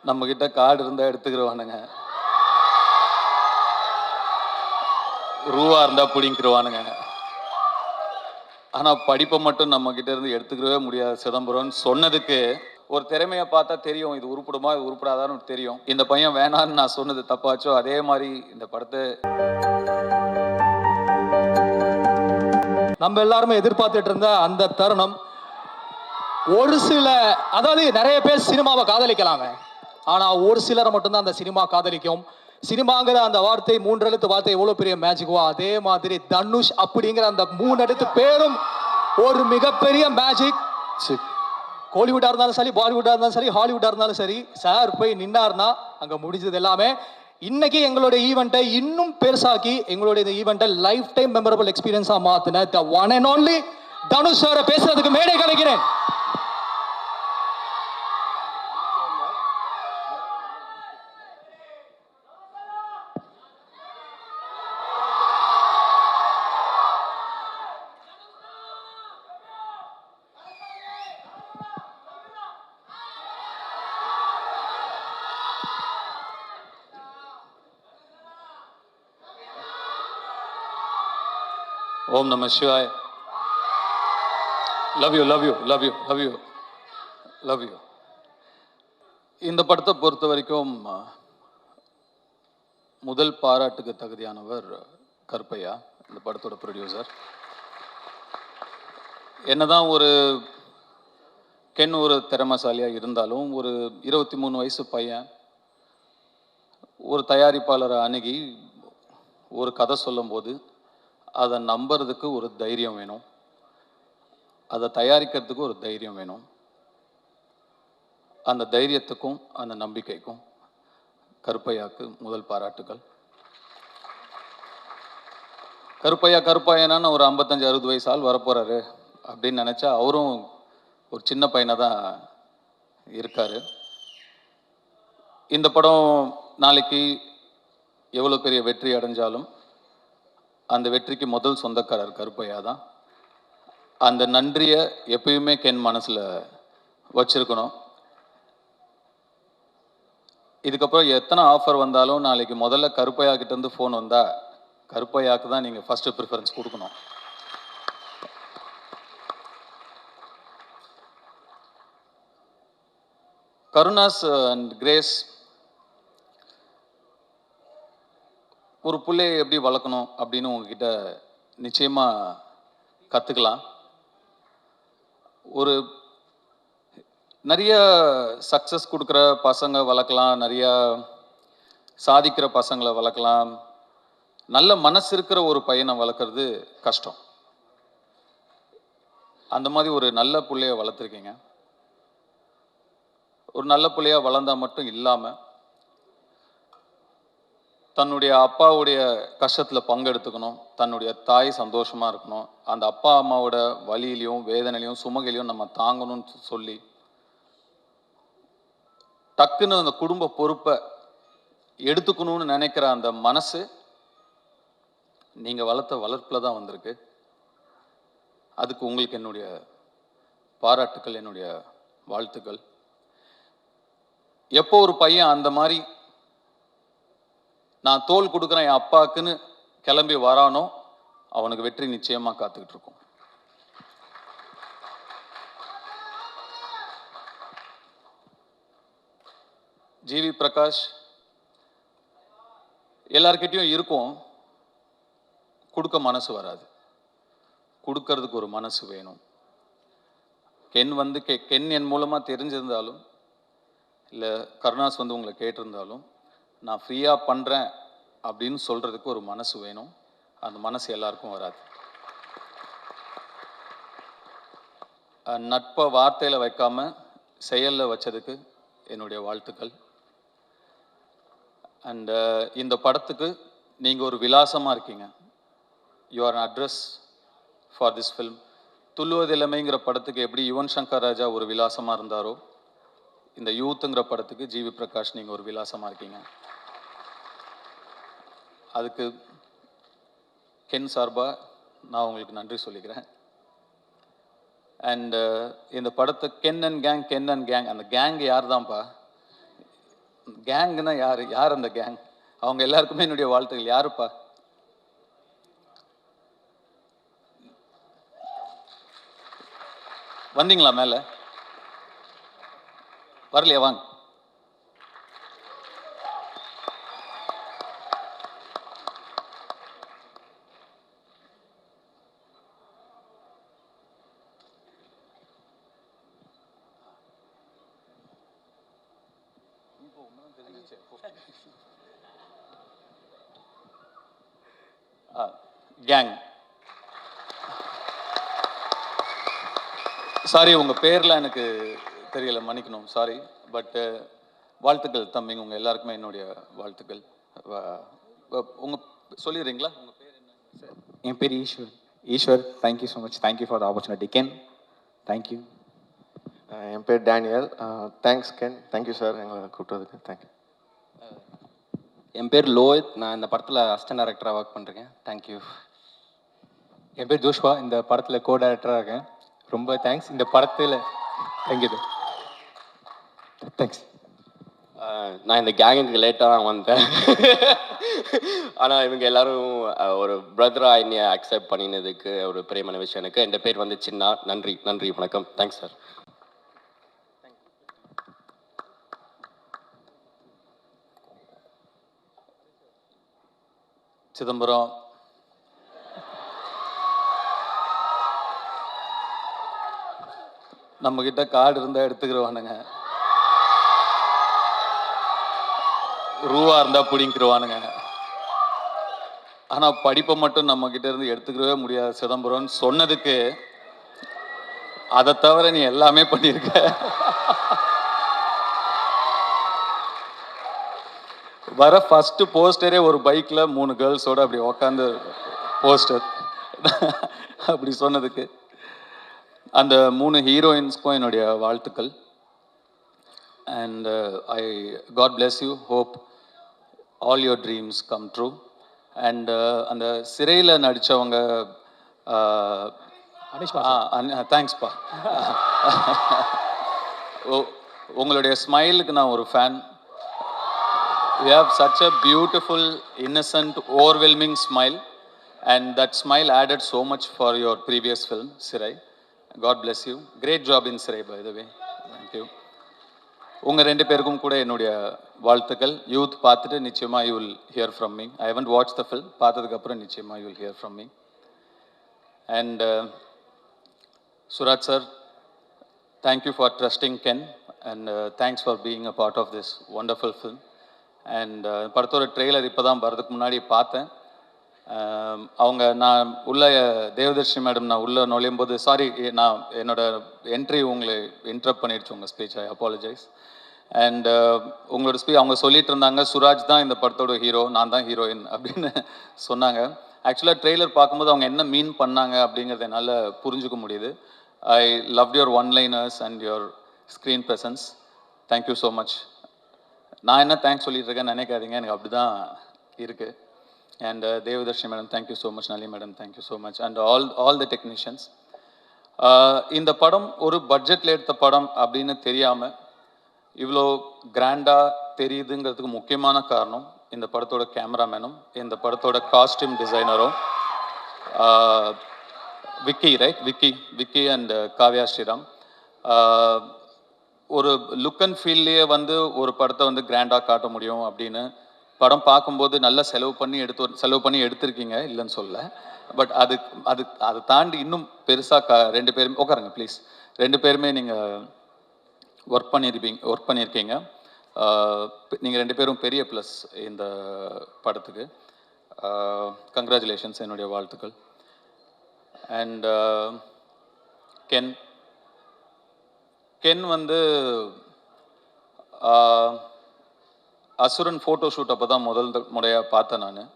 நம்மக்கிட்ட கார்டு இருந்தால் எடுத்துக்கிடுவானுங்க, ரூபா இருந்தால் பிடிங்கிடுவானுங்க. ஆனால் படிப்பை மட்டும் நம்மக்கிட்ட இருந்து எடுத்துக்கவே முடியாது சிதம்பரம்னு சொன்னதுக்கு ஒரு திறமையை பார்த்தா தெரியும், இது உருப்படுமா இது உருப்படாதான்னு தெரியும். இந்த பையன் வேணான்னு நான் சொன்னது தப்பாச்சோ, அதே மாதிரி இந்த படத்தை நம்ம எல்லாருமே எதிர்பார்த்துட்டு இருந்த அந்த தருணம் ஒரு சில, அதாவது நிறைய பேர் சினிமாவை காதலிக்கலாங்க, ஆனா ஒரு சிலரை மட்டும்தான் அந்த சினிமா காதலிக்கும். சினிமாங்கிற அந்த வார்த்தை, 3 எழுத்து வார்த்தை எவ்வளவு பெரிய மேஜிக்கோ, அதே மாதிரி தனுஷ் அப்படிங்கிற அந்த 3 எழுத்து பேரும் ஒரு மிகப்பெரிய மேஜிக். கோலிவுட்டா இருந்தாலும் சரி, பாலிவுட்டா இருந்தாலும் சரி, ஹாலிவுட்டா இருந்தாலும் சரி, சார் போய் நின்னார்னா அங்க முடிஞ்சது எல்லாமே. இன்னைக்கு எங்களுடைய ஈவெண்ட்டை இன்னும் பெருசாக்கி எங்களுடைய இந்த ஈவெண்ட்டை லைஃப் டைம் மெமரபிள் எக்ஸ்பீரியன்ஸா மாத்தின the one and only Dhanush சாரை பேசுறதுக்கு மேடை கிடைக்கிறேன். ஓம் நம சிவாய். Love you love you love you love you love you. இந்த படத்தை பொறுத்த வரைக்கும் முதல் பாராட்டுக்கு தகுதியானவர் கருப்பையா, இந்த படத்தோட ப்ரொடியூசர். என்னதான் ஒரு கென் ஒரு திறமைசாலியாக இருந்தாலும், ஒரு 23 வயசு பையன் ஒரு தயாரிப்பாளரை அணுகி ஒரு கதை சொல்லும்போது அதை நம்புறதுக்கு ஒரு தைரியம் வேணும், அதை தயாரிக்கிறதுக்கு ஒரு தைரியம் வேணும். அந்த தைரியத்துக்கும் அந்த நம்பிக்கைக்கும் கருப்பையாக்கு முதல் பாராட்டுகள். கருப்பையனான்னு ஒரு 55-60 வயசு ஆள் வரப்போறாரு அப்படின்னு நினைச்சா அவரும் ஒரு சின்ன பையனை தான் இருக்காரு. இந்த படம் நாளைக்கு எவ்வளோ பெரிய வெற்றி அடைஞ்சாலும் அந்த வெற்றிக்கு முதல் சொந்தக்காரர் கருப்பையா தான். அந்த நன்றியை எப்பயுமே கென் மனசில் வச்சிருக்கணும். இதுக்கப்புறம் எத்தனை ஆஃபர் வந்தாலும் நாளைக்கு முதல்ல கருப்பையா கிட்டேருந்து ஃபோன் வந்தால் கருப்பையாக்கு தான் நீங்கள் ஃபஸ்ட்டு ப்ரிஃபரன்ஸ் கொடுக்கணும். கருணாஸ் அண்ட் கிரேஸ் ஒரு பிள்ளையை எப்படி வளர்க்கணும் அப்படின்னு உங்ககிட்ட நிச்சயமாக கற்றுக்கலாம். ஒரு நிறைய சக்ஸஸ் கொடுக்குற பசங்க வளர்க்கலாம், நிறையா சாதிக்கிற பசங்களை வளர்க்கலாம். நல்ல மனசு இருக்கிற ஒரு பையனை வளர்க்குறது கஷ்டம். அந்த மாதிரி ஒரு நல்ல பிள்ளைய வளர்த்துருக்கீங்க. ஒரு நல்ல பிள்ளையா வளர்ந்தா மட்டும் இல்லாமல் தன்னுடைய அப்பாவுடைய கஷ்டத்தில் பங்கெடுத்துக்கணும், தன்னுடைய தாய் சந்தோஷமாக இருக்கணும், அந்த அப்பா அம்மாவோட வலியிலையும் வேதனையிலையும் சுமகையிலையும் நம்ம தாங்கணும்னு சொல்லி டக்குன்னு அந்த குடும்ப பொறுப்பை எடுத்துக்கணும்னு நினைக்கிற அந்த மனசு நீங்கள் வளர்த்த வளர்ப்பில் தான் வந்திருக்கு. அதுக்கு உங்களுக்கு என்னுடைய பாராட்டுக்கள், என்னுடைய வாழ்த்துக்கள். எப்போ ஒரு பையன் அந்த மாதிரி நான் தோல் கொடுக்குறேன் என் அப்பாக்குன்னு கிளம்பி வரானோ அவனுக்கு வெற்றி நிச்சயமாக காத்துக்கிட்டு இருக்கும். ஜிவி பிரகாஷ் எல்லார்கிட்டையும் இருக்கும், கொடுக்க மனசு வராது, கொடுக்கறதுக்கு ஒரு மனசு வேணும். கென் வந்து கென் என் மூலமாக தெரிஞ்சிருந்தாலும் இல்லை கருணாஸ் வந்து உங்களை கேட்டிருந்தாலும் நான் ஃப்ரீயாக பண்ணுறேன் அப்படின்னு சொல்கிறதுக்கு ஒரு மனசு வேணும். அந்த மனசு எல்லாருக்கும் வராது. நட்பை வார்த்தையில் வைக்காம செயலில் வச்சதுக்கு என்னுடைய வாழ்த்துக்கள். அண்ட் இந்த படத்துக்கு நீங்கள் ஒரு விலாசமாக இருக்கீங்க. You are an address for this film. துள்ளுவதில்லைங்கிற படத்துக்கு எப்படி யுவன் சங்கர் ராஜா ஒரு விலாசமாக இருந்தாரோ, இந்த யூத்துங்கிற படத்துக்கு ஜிவி பிரகாஷ் நீங்கள் ஒரு விலாசமாக இருக்கீங்க. அதுக்கு கென் சார்பாக நான் உங்களுக்கு நன்றி சொல்லிக்கிறேன். அண்ட் இந்த படத்தை கென் அண்ட் கேங் அந்த கேங் யார் தான்ப்பா? கேங்குன்னா யார் அந்த கேங்? அவங்க எல்லாருக்குமே என்னுடைய வாழ்த்துக்கள். யாருப்பா? வந்தீங்களா மேலே? வரலையா? வாங்க. கேங். சாரி, உங்கள் பேர்லாம் எனக்கு தெரியல, மன்னிக்கணும், சாரி. பட் வாழ்த்துக்கள் தம்பிங்க, உங்கள் எல்லாருக்குமே என்னுடைய வாழ்த்துக்கள். உங்கள் சொல்லிடுறீங்களா உங்கள் பேர் என்ன? என் பேர் Eswar. Thank you so much. Thank you for the opportunity Ken. Thank you. என் பேர் Daniel. Thanks Ken. Thank you sir எங்களை கூப்பிட்டதுக்கு. தேங்க்யூ. என் பேர் லோஹித். நான் இந்த படத்தில் அசிஸ்டன்ட் டைரக்டராக ஒர்க் பண்ணுறேன். தேங்க்யூ. என் பேர் ஜோஷ்வா. இந்த படத்தில் கோ டைரக்டராக இருக்கேன். ரொம்ப தேங்க்ஸ். இந்த படத்தில் தேங்க்யூ. தேங்க்ஸ். நான் இந்த கேங்குக்கு லேட்டாக தான் வந்தேன். ஆனால் இவங்க எல்லாரும் ஒரு பிரதராக என்னை அக்செப்ட் பண்ணினதுக்கு ஒரு பெரியமான விஷயம் எனக்கு. என் பேர் வந்து சின்னா. நன்றி, நன்றி, வணக்கம். Thanks sir. சிதம்பரம், நம்ம கிட்ட கார்டு இருந்தா எடுத்துக்கிறவானுங்க, ரூவா இருந்தா பிடிங்கிருவானுங்க. ஆனா படிப்பை மட்டும் நம்ம கிட்ட இருந்து எடுத்துக்கவே முடியாது சிதம்பரம்னு சொன்னதுக்கு, அதை தவிர நீ எல்லாமே பண்ணியிருக்க. வர ஃபர்ஸ்ட் போஸ்டரே ஒரு பைக்ல 3 கேர்ள்ஸோட அப்படி உக்காந்து போஸ்டர் அப்படி சொன்னதுக்கு, அந்த 3 ஹீரோயின்ஸ்க்கும் என்னுடைய வாழ்த்துக்கள். And god bless you. Hope all your dreams come true. And அந்த சிறையில் நடித்தவங்க, தேங்க்ஸ்ப்பா. உங்களுடைய ஸ்மைலுக்கு நான் ஒரு fan. You have such a beautiful, innocent, overwhelming smile, and that smile added so much for your previous film, Sirai. God bless you. Great job in Sirai, by the way. Thank you. உங்கள் 2 பேருக்கும் கூட என்னுடைய வாழ்த்துக்கள். Youth பார்த்துட்டு நிச்சயமாக you will hear from me. I haven't watch the film. பார்த்ததுக்கப்புறம் நிச்சயமாக you will hear from me. And Suraj sir, thank you for trusting Ken, and thanks for being a part of this wonderful film. And படத்தோட trailer இப்போ தான் வரதுக்கு முன்னாடி பார்த்தேன். அவங்க நான் உள்ள தேவதர்ஷினி மேடம் நான் உள்ளே நுழையும் போது, சாரி நான் என்னோட என்ட்ரி உங்களை இன்டரப்ட் பண்ணிடுச்சு உங்கள் ஸ்பீச், ஐ அப்பாலஜைஸ். அண்ட் உங்களோட அவங்க சொல்லிட்டு இருந்தாங்க சுராஜ் தான் இந்த படத்தோட ஹீரோ, நான் தான் ஹீரோயின் அப்படின்னு சொன்னாங்க. ஆக்சுவலாக ட்ரெய்லர் பார்க்கும்போது அவங்க என்ன மீன் பண்ணாங்க அப்படிங்கிறத என்னால் புரிஞ்சுக்க முடியுது. I love your one-liners and your screen presence. Thank you so much. நான் என்ன தேங்க்ஸ் சொல்லிட்டு இருக்கேன்னு நினைக்காதீங்க, எனக்கு அப்படி தான் இருக்குது. And Devadarshini madam, thank you so much. Nalini madam, thank you so much. And all the technicians. இந்த படம் ஒரு பட்ஜெட்டில் எடுத்த படம் அப்படின்னு தெரியாமல் இவ்வளோ கிராண்டாக தெரியுதுங்கிறதுக்கு முக்கியமான காரணம் இந்த படத்தோட கேமராமேனும் இந்த படத்தோட காஸ்டியூம் டிசைனரும், விக்கி அண்ட் காவ்யா ஸ்ரீராம். ஒரு லுக் அண்ட் ஃபீல்லையே வந்து ஒரு படத்தை வந்து கிராண்டாக காட்ட முடியும் அப்படின்னு படம் பார்க்கும்போது நல்லா செலவு பண்ணி எடுத்திருக்கீங்க, இல்லைன்னு சொல்ல. பட் அதை தாண்டி இன்னும் பெருசாக 2 பேருமே உட்காருங்க ப்ளீஸ். 2 பேருமே நீங்கள் ஒர்க் பண்ணியிருக்கீங்க. நீங்கள் 2 பேரும் பெரிய ப்ளஸ் இந்த படத்துக்கு. கங்க்ராச்சுலேஷன்ஸ், என்னுடைய வாழ்த்துக்கள். அண்ட் கென் வந்து அசுரன் ஃபோட்டோ ஷூட் அப்போ தான் முதல் முறையாக பார்த்தேன் நான்.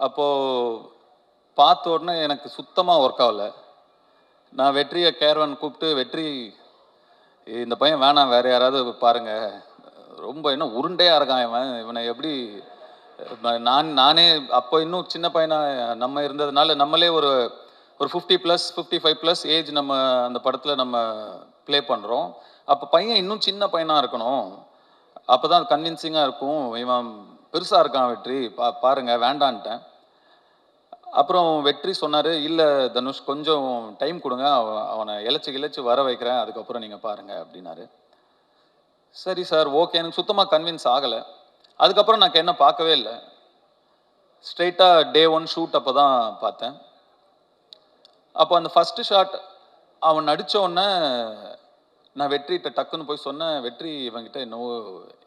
அப்போது பார்த்த உடனே எனக்கு சுத்தமாக ஒர்க் ஆகலை. நான் வெற்றியை கேரவன் கூப்பிட்டு, வெற்றி இந்த பையன் வேணாம், வேறு யாராவது பாருங்கள், ரொம்ப என்ன உருண்டையாக இருக்கான் இவனை எப்படி நானே அப்போ இன்னும் சின்ன பையனாக நம்ம இருந்ததுனால நம்மளே ஒரு 50+, 55+ ஏஜ் நம்ம அந்த படத்தில் நம்ம ப்ளே பண்ணுறோம். அப்போ பையன் இன்னும் சின்ன பையனாக இருக்கணும் அப்போ தான் கன்வின்சிங்காக இருக்கும். இவன் பெருசாக இருக்கான் வெற்றி, பாருங்க வேண்டான்ட்டேன். அப்புறம் வெற்றி சொன்னார், இல்லை தனுஷ் கொஞ்சம் டைம் கொடுங்க, அவனை இழைச்சி வர வைக்கிறேன், அதுக்கப்புறம் நீங்கள் பாருங்க அப்படின்னாரு. சரி சார் ஓகே, எனக்கு சுத்தமாக கன்வின்ஸ் ஆகலை. அதுக்கப்புறம் நான் என்ன பார்க்கவே இல்லை. ஸ்ட்ரெயிட்டாக டே 1 ஷூட் அப்போ தான் பார்த்தேன். அப்போ அந்த ஃபஸ்ட்டு ஷாட் அவன் நடித்த உடனே நான் வெற்றிகிட்ட டக்குன்னு போய் சொன்னேன், வெற்றி இவன்கிட்ட என்னவோ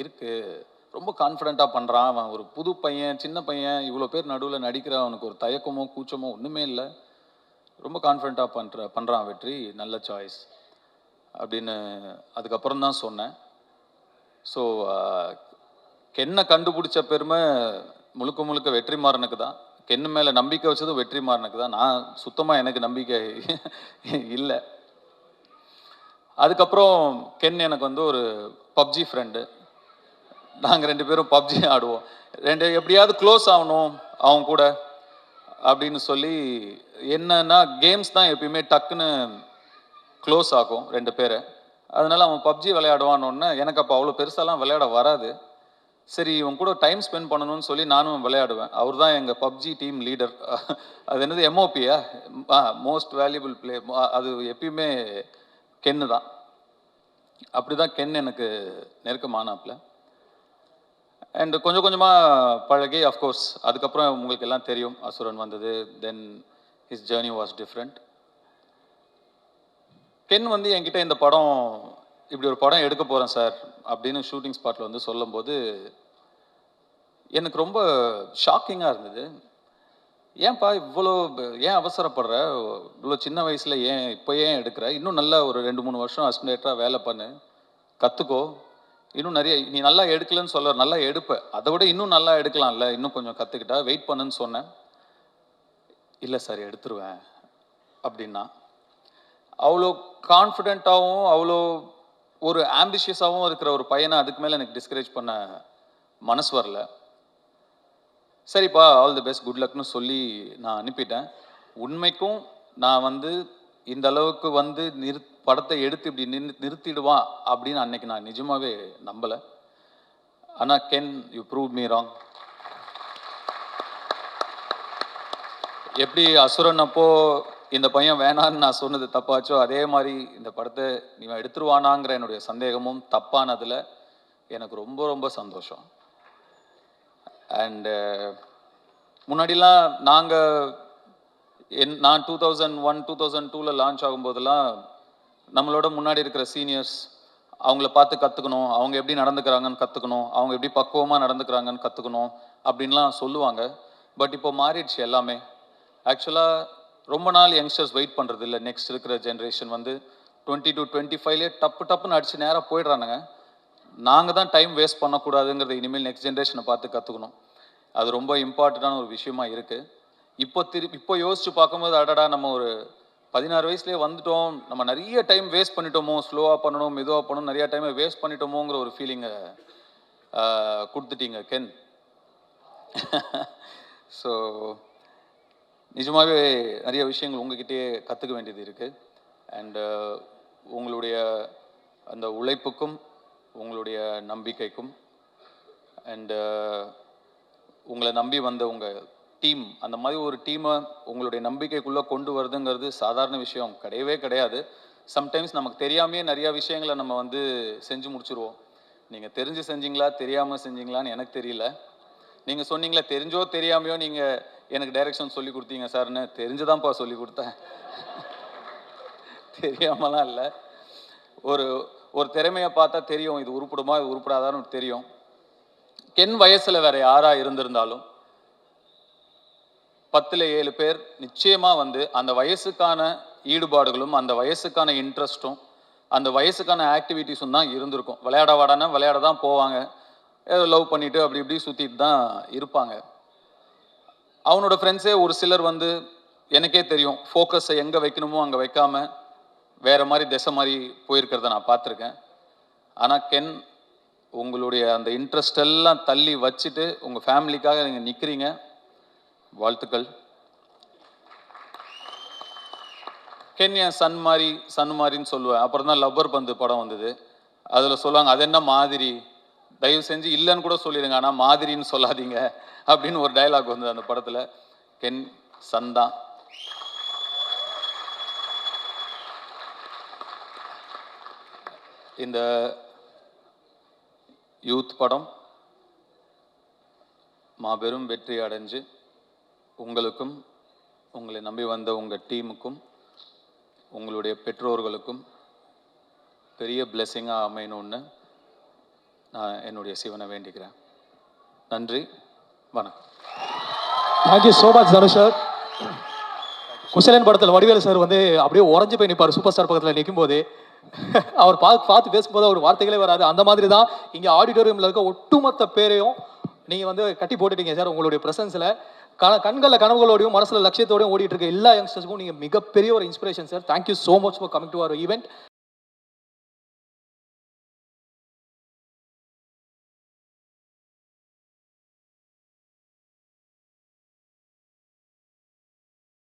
இருக்குது, ரொம்ப கான்ஃபிடென்ட்டாக பண்ணுறான், அவன் ஒரு புது பையன், சின்ன பையன், இவ்வளோ பேர் நடுவில் நடிக்கிறான், அவனுக்கு ஒரு தயக்கமோ கூச்சமோ ஒன்றுமே இல்லை, ரொம்ப கான்ஃபிடென்ட்டாக பண்ணுறான் வெற்றி, நல்ல சாய்ஸ் அப்படின்னு அதுக்கப்புறம் தான் சொன்னேன். ஸோ கென்னை கண்டுபிடிச்ச பெருமை முழுக்க வெற்றிமாறனுக்கு தான். கென்னு மேலே நம்பிக்கை வச்சதும் வெற்றிமாறனுக்கு தான். நான் சுத்தமாக எனக்கு நம்பிக்கை இல்லை. அதுக்கப்புறம் கென் எனக்கு வந்து ஒரு பப்ஜி ஃப்ரெண்டு. நாங்கள் 2 பேரும் பப்ஜி ஆடுவோம். எப்படியாவது க்ளோஸ் ஆகணும் அவங்க கூட அப்படின்னு சொல்லி, என்னன்னா கேம்ஸ் தான் எப்பயுமே டக்குன்னு க்ளோஸ் ஆகும் 2 பேரை. அதனால அவன் பப்ஜி விளையாடுவான்னு எனக்கு அப்போ அவ்வளோ பெருசாலாம் விளையாட வராது. சரி இவன் கூட டைம் ஸ்பெண்ட் பண்ணணும்னு சொல்லி நானும் விளையாடுவேன். அவர் தான் எங்கள் பப்ஜி டீம் லீடர். அது என்னது எம்ஓபியா, மோஸ்ட் வேல்யூபிள் பிளே, அது எப்பயுமே கென்னு தான். அப்படி தான் கென் எனக்கு நெருக்கமானாப்புல. அண்ட் கொஞ்சம் கொஞ்சமாக பழகி, அஃப்கோர்ஸ் அதுக்கப்புறம் உங்களுக்கு எல்லாம் தெரியும், அசுரன் வந்தது. Then his journey was different. Ken வந்து என்கிட்ட இந்த படம், இப்படி ஒரு படம் எடுக்க போகிறேன் சார் அப்படின்னு ஷூட்டிங் ஸ்பாட்டில் வந்து சொல்லும்போது எனக்கு ரொம்ப ஷாக்கிங்காக இருந்தது. ஏன்பா இவ்வளோ ஏன் அவசரப்படுற, இவ்வளோ சின்ன வயசில் இப்போ ஏன் எடுக்கிற, இன்னும் நல்லா ஒரு 2-3 வருஷம் அசிஸ்டன்டாக வேலை பண்ணு, கற்றுக்கோ, இன்னும் நிறைய, நீ நல்லா எடுக்கலன்னு சொல்ல, நல்லா எடுப்ப, அதை விட இன்னும் நல்லா எடுக்கலாம்ல, இன்னும் கொஞ்சம் கற்றுக்கிட்டா, வெயிட் பண்ணுன்னு சொன்னேன். இல்லை சார் எடுத்துருவேன் அப்படின்னா. அவ்வளோ கான்ஃபிடென்ட்டாகவும் அவ்வளோ ஒரு ஆம்பிஷியஸாகவும் இருக்கிற ஒரு பையனை அதுக்கு மேலே எனக்கு டிஸ்கரேஜ் பண்ண மனசு வரல. சரிப்பா ஆல் தி பெஸ்ட், குட் லக்னு சொல்லி நான் அனுப்பிட்டேன். உண்மைக்கும் நான் வந்து இந்த அளவுக்கு வந்து படத்தை எடுத்து இப்படி நிறுத்திடுவான் அப்படின்னு அன்னைக்கு நான் நிஜமாவே நம்பலை. ஆனால் Ken, you prove me wrong. எப்படி அசுரன் அப்போ இந்த பையன் வேணான்னு நான் சொன்னது தப்பாச்சோ, அதே மாதிரி இந்த படத்தை இவன் எடுத்துருவானாங்கிற என்னுடைய சந்தேகமும் தப்பானதில் எனக்கு ரொம்ப ரொம்ப சந்தோஷம். அண்டு முன்னாடிலாம் நான் 2001 2002 லான்ச் ஆகும்போதெல்லாம் நம்மளோட முன்னாடி இருக்கிற சீனியர்ஸ் அவங்கள பார்த்து கற்றுக்கணும், அவங்க எப்படி நடந்துக்கிறாங்கன்னு கற்றுக்கணும், அவங்க எப்படி பக்குவமாக நடந்துக்கிறாங்கன்னு கற்றுக்கணும் அப்படின்லாம் சொல்லுவாங்க. பட் இப்போ மாறிடுச்சு எல்லாமே. ஆக்சுவலாக ரொம்ப நாள் யங்ஸ்டர்ஸ் வெயிட் பண்ணுறது இல்லை. நெக்ஸ்ட் இருக்கிற ஜென்ரேஷன் வந்து 20 to 25 டப்புன்னு அடிச்சு நேராக போயிடுறானுங்க. நாங்கள் தான் டைம் வேஸ்ட் பண்ணக்கூடாதுங்கிறத இனிமேல் நெக்ஸ்ட் ஜென்ரேஷனை பார்த்து கற்றுக்கணும். அது ரொம்ப இம்பார்ட்டண்டான ஒரு விஷயமா இருக்குது. இப்போ யோசிச்சு பார்க்கும்போது, அடடா நம்ம ஒரு 16 வயசுலேயே வந்துட்டோம், நம்ம நிறைய டைம் வேஸ்ட் பண்ணிட்டோமோ, ஸ்லோவாக பண்ணணும் மெதுவாக பண்ணணும், நிறையா டைமை வேஸ்ட் பண்ணிட்டோமோங்கிற ஒரு ஃபீலிங்கை கொடுத்துட்டீங்க கென். ஸோ நிஜமாகவே நிறைய விஷயங்கள் உங்ககிட்டயே கற்றுக்க வேண்டியது இருக்குது. அண்டு உங்களுடைய அந்த உழைப்புக்கும் உங்களுடைய நம்பிக்கைக்கும் அண்டு உங்களை நம்பி வந்த உங்கள் டீம், அந்த மாதிரி ஒரு டீமை உங்களுடைய நம்பிக்கைக்குள்ளே கொண்டு வருதுங்கிறது சாதாரண விஷயம் கிடையவே கிடையாது. சம்டைம்ஸ் நமக்கு தெரியாமையே நிறையா விஷயங்களை நம்ம வந்து செஞ்சு முடிச்சுருவோம். நீங்கள் தெரிஞ்சு செஞ்சீங்களா தெரியாமல் செஞ்சீங்களான்னு எனக்கு தெரியல. நீங்கள் சொன்னீங்களா தெரிஞ்சோ தெரியாமையோ நீங்கள் எனக்கு டைரக்ஷன் சொல்லி கொடுத்தீங்க சார்னு, தெரிஞ்சுதான்ப்பா சொல்லி கொடுத்தேன், தெரியாமலாம் இல்லை. ஒரு திறமையை பார்த்தா தெரியும், இது உருப்படுமா இது உருப்படாதான்னு தெரியும். கென் வயசில் வேற யாராக இருந்திருந்தாலும் 10ல் 7 பேர் நிச்சயமாக வந்து அந்த வயசுக்கான ஈடுபாடுகளும் அந்த வயசுக்கான இன்ட்ரெஸ்ட்டும் அந்த வயசுக்கான ஆக்டிவிட்டீஸும் தான் இருந்திருக்கும். விளையாட தான் போவாங்க, ஏதோ லவ் பண்ணிட்டு அப்படி இப்படி சுற்றிட்டு தான் இருப்பாங்க. அவனோட ஃப்ரெண்ட்ஸே ஒரு சிலர் வந்து எனக்கே தெரியும், ஃபோக்கஸை எங்கே வைக்கணுமோ அங்கே வைக்காம வேற மாதிரி திசை மாதிரி போயிருக்கிறத நான் பார்த்துருக்கேன். ஆனால் கென், உங்களுடைய அந்த இன்ட்ரெஸ்ட் எல்லாம் தள்ளி வச்சுட்டு உங்கள் ஃபேமிலிக்காக நீங்கள் நிற்கிறீங்க, வாழ்த்துக்கள். கென் என் சன் மாதிரின்னு சொல்லுவேன். அப்புறம் தான் லப்பர் பந்து படம் வந்தது. அதில் சொல்லுவாங்க, அது என்ன மாதிரி தயவு செஞ்சு இல்லைன்னு கூட சொல்லிடுங்க, ஆனால் மாதிரின்னு சொல்லாதீங்க அப்படின்னு ஒரு டயலாக் வந்தது அந்த படத்தில். கென் சந்தா. இந்த யூத் படம் மாபெரும் வெற்றி அடைஞ்சு உங்களுக்கும், உங்களை நம்பி வந்த உங்கள் டீமுக்கும், உங்களுடைய பெற்றோர்களுக்கும் பெரிய பிளெஸ்ஸிங்காக அமையணும்னு நான் என்னுடைய சிவனை வேண்டிக்கிறேன். நன்றி, வணக்கம். Thank you so much Dhanush sir. Kuselan படத்தில் வடிவேலு சார் வந்து அப்படியே உறைஞ்சு போய் நிற்பார் சூப்பர் ஸ்டார் பக்கத்தில் நிற்கும் போது. அவர் பார்த்து பேசும்போது அவர் வார்த்தைகளே வராது. அந்த மாதிரி தான் இங்கே ஆடிட்டோரியமில் இருக்க ஒட்டுமொத்த பேரையும் நீங்கள் வந்து கட்டி போட்டுட்டீங்க சார் உங்களுடைய ப்ரெசன்ஸில். கண்களில் கனவுகளோடையும் மனசில் லட்சியத்தோடையும் ஓடிட்டு இருக்க எல்லா யங்ஸ்டர்ஸுக்கும் நீங்கள் மிகப்பெரிய ஒரு inspiration sir. Thank you so much for coming to our event.